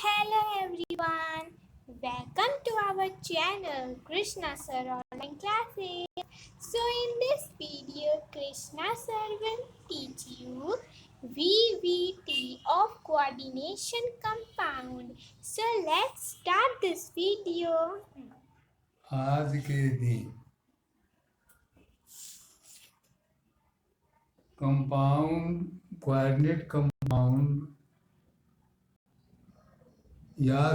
Hello everyone, welcome to our channel Krishna Sir Online Classes. So in this video, Krishna Sir will teach you VVT of coordination compound. So let's start this video. आज के दिन compound coordinate compound या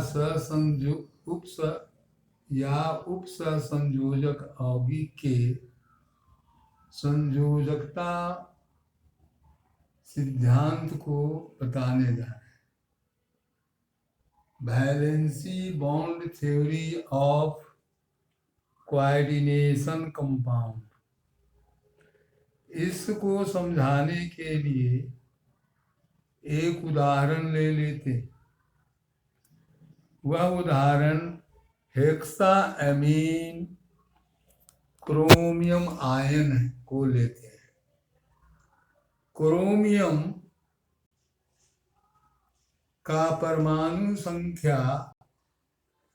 उपसंयोजक यौगिक के संयोजकता सिद्धांत को बताने जा रहे हैं। Valency bond theory of coordination compound. इसको समझाने के लिए एक उदाहरण ले लेते हैं। वह उदाहरण हेक्साएमीन क्रोमियम आयन को लेते हैं। क्रोमियम का परमाणु संख्या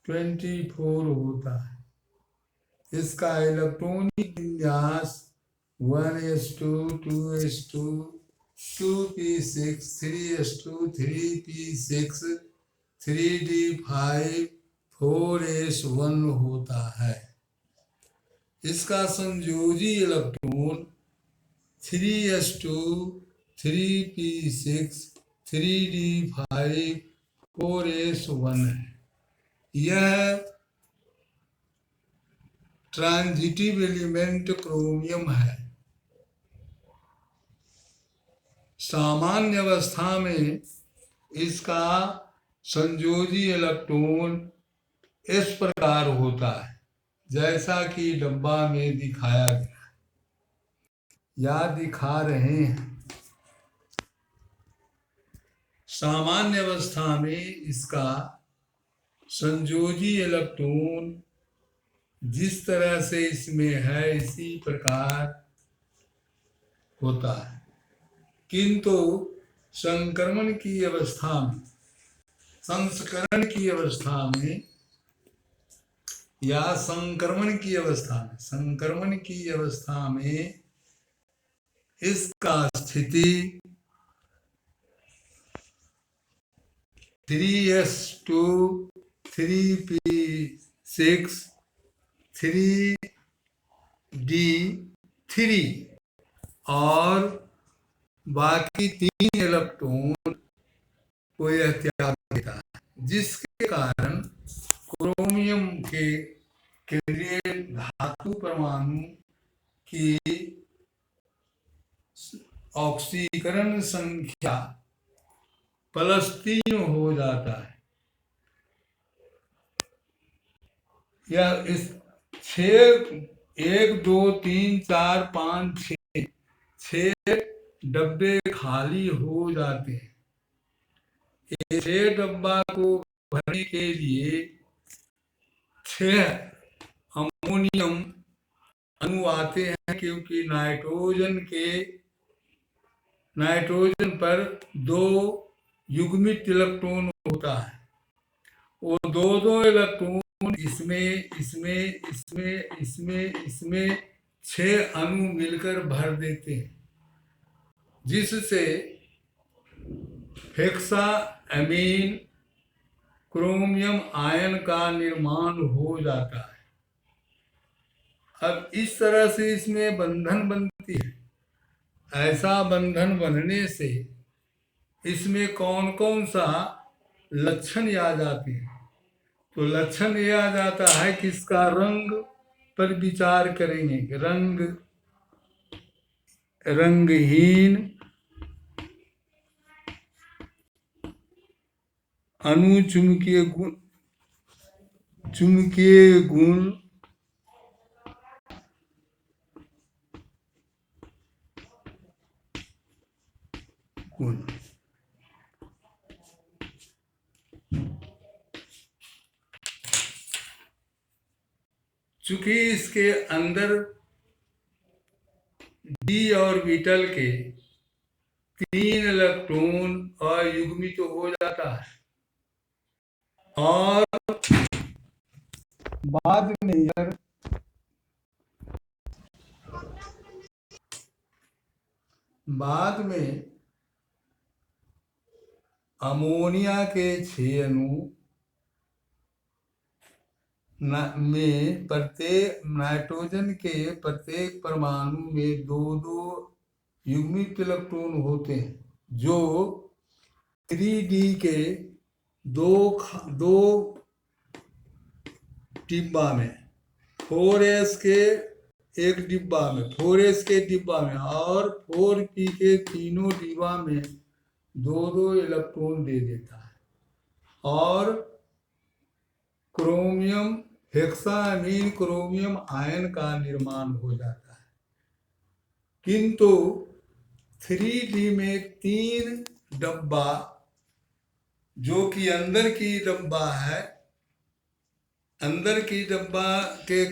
24 होता है। इसका इलेक्ट्रॉनिक विन्यास 1s2 2s2 2p6 3s2 3p6 3d5 4s1 होता है। इसका संयोजी electron 3s2 3p6 3d5 4s1 है। यह ट्रांजिटिव एलिमेंट क्रोमियम है। सामान्य अवस्था में इसका संयोजी इलेक्ट्रॉन इस प्रकार होता है जैसा कि डब्बा में दिखाया गया या दिखा रहे हैं। सामान्य अवस्था में इसका संयोजी इलेक्ट्रॉन जिस तरह से इसमें है इसी प्रकार होता है, किंतु संक्रमण की अवस्था में संस्करण की अवस्था में या संक्रमण की अवस्था में इसका स्थिति 3s2 3p6 3d3 और बाकी 3 इलेक्ट्रॉन को यह त्याग देता है, जिसके कारण क्रोमियम के केंद्रीय धातु परमाणु की ऑक्सीकरण संख्या +3 हो जाता है। यह इस 6 1 2 3 4 5 6 डब्बे खाली हो जाते हैं। ये 6 डब्बा को भरने के लिए 6 अमोनियम अणु आते हैं, क्योंकि नाइट्रोजन पर 2 युग्मित इलेक्ट्रॉन होता है। वो 2 इलेक्ट्रॉन इसमें 6 अणु मिलकर भर देते हैं, जिससे हेक्साएमीन क्रोमियम आयन का निर्माण हो जाता है। अब इस तरह से इसमें बंधन बनती है। ऐसा बंधन बनने से इसमें कौन कौन सा लक्षण आ जाते हैं? तो लक्षण ये आ जाता है कि इसका रंग पर विचार करेंगे। रंगहीन, चुंबकीय गुण चूंकि इसके अंदर डी ऑर्बिटल के 3 इलेक्ट्रॉन अयुग्मित हो जाता है, और बाद में अमोनिया के 6 अणु में प्रत्येक नाइट्रोजन के प्रत्येक परमाणु में 2-2 युग्मित इलेक्ट्रॉन होते हैं जो 3D के दो डिब्बा में 4s के एक डिब्बा में 4s के डिब्बा में और 4p के तीनों डिब्बा में 2-2 इलेक्ट्रॉन दे देता है और क्रोमियम हेक्सामीन क्रोमियम आयन का निर्माण हो जाता है। किंतु 3D में 3 डब्बा जो कि अंदर की डब्बा है, अंदर की डब्बा के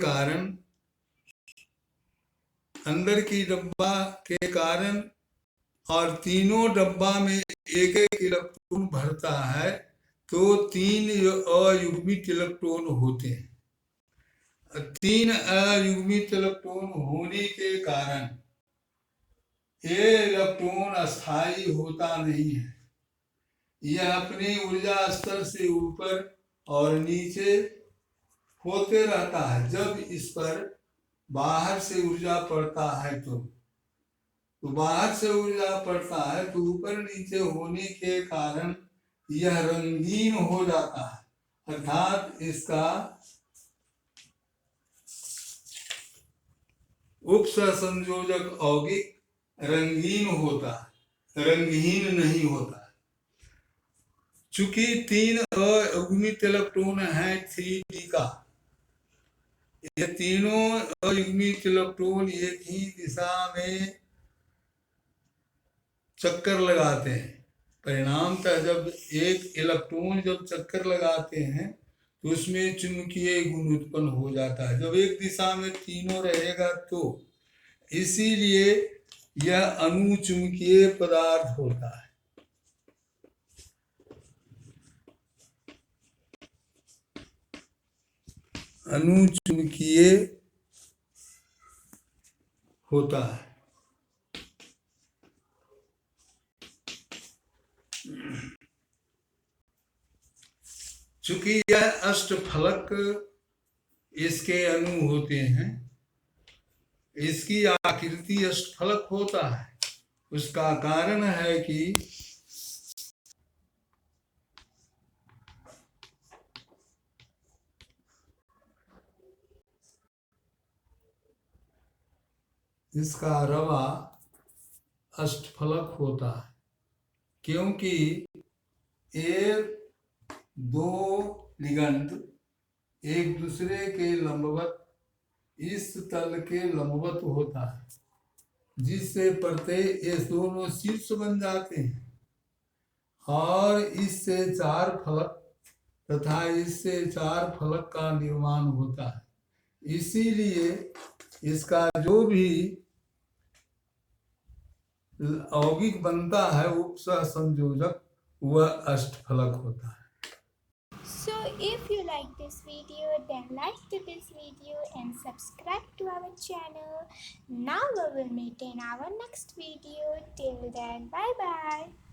कारण और तीनों डब्बा में एक एक इलेक्ट्रॉन भरता है तो 3 अयुग्मित इलेक्ट्रॉन होते हैं। 3 अयुग्मित इलेक्ट्रॉन होने के कारण ये इलेक्ट्रॉन अस्थायी होता नहीं है, यह अपने ऊर्जा स्तर से ऊपर और नीचे होते रहता है। जब इस पर बाहर से ऊर्जा पड़ता है तो बाहर से ऊर्जा पड़ता है तो ऊपर नीचे होने के कारण यह रंगीन हो जाता है, अर्थात इसका उपसंयोजक यौगिक रंगीन नहीं होता। चूंकि 3 अयुग्मित इलेक्ट्रॉन है 3D का, ये तीनों अयुग्मित इलेक्ट्रॉन एक ही दिशा में चक्कर लगाते हैं। परिणामतः जब एक इलेक्ट्रॉन जब चक्कर लगाते हैं तो उसमें चुंबकीय गुण उत्पन्न हो जाता है। जब एक दिशा में तीनों रहेगा तो इसीलिए यह अनुचुंबकीय पदार्थ होता है। अनुचुंबकीय होता है। चूंकि यह अष्टफलक इसके अणु होते हैं, इसकी आकृति अष्टफलक होता है। उसका कारण है कि इसका रवा अष्टफलक होता है क्योंकि ये 2 लिगंड एक दूसरे के लंबवत इस तल के लंबवत होता है, जिससे प्रत्येक ये दोनों शीर्ष बन जाते हैं और इससे 4 फलक तथा इससे 4 फलक का निर्माण होता है। इसीलिए इसका जो भी यौगिक बनता है उपसंयोजक वह अष्टफलक होता है। So if you like this video, then like this video and subscribe to our channel. Now we will meet in our next video. Till then, bye bye.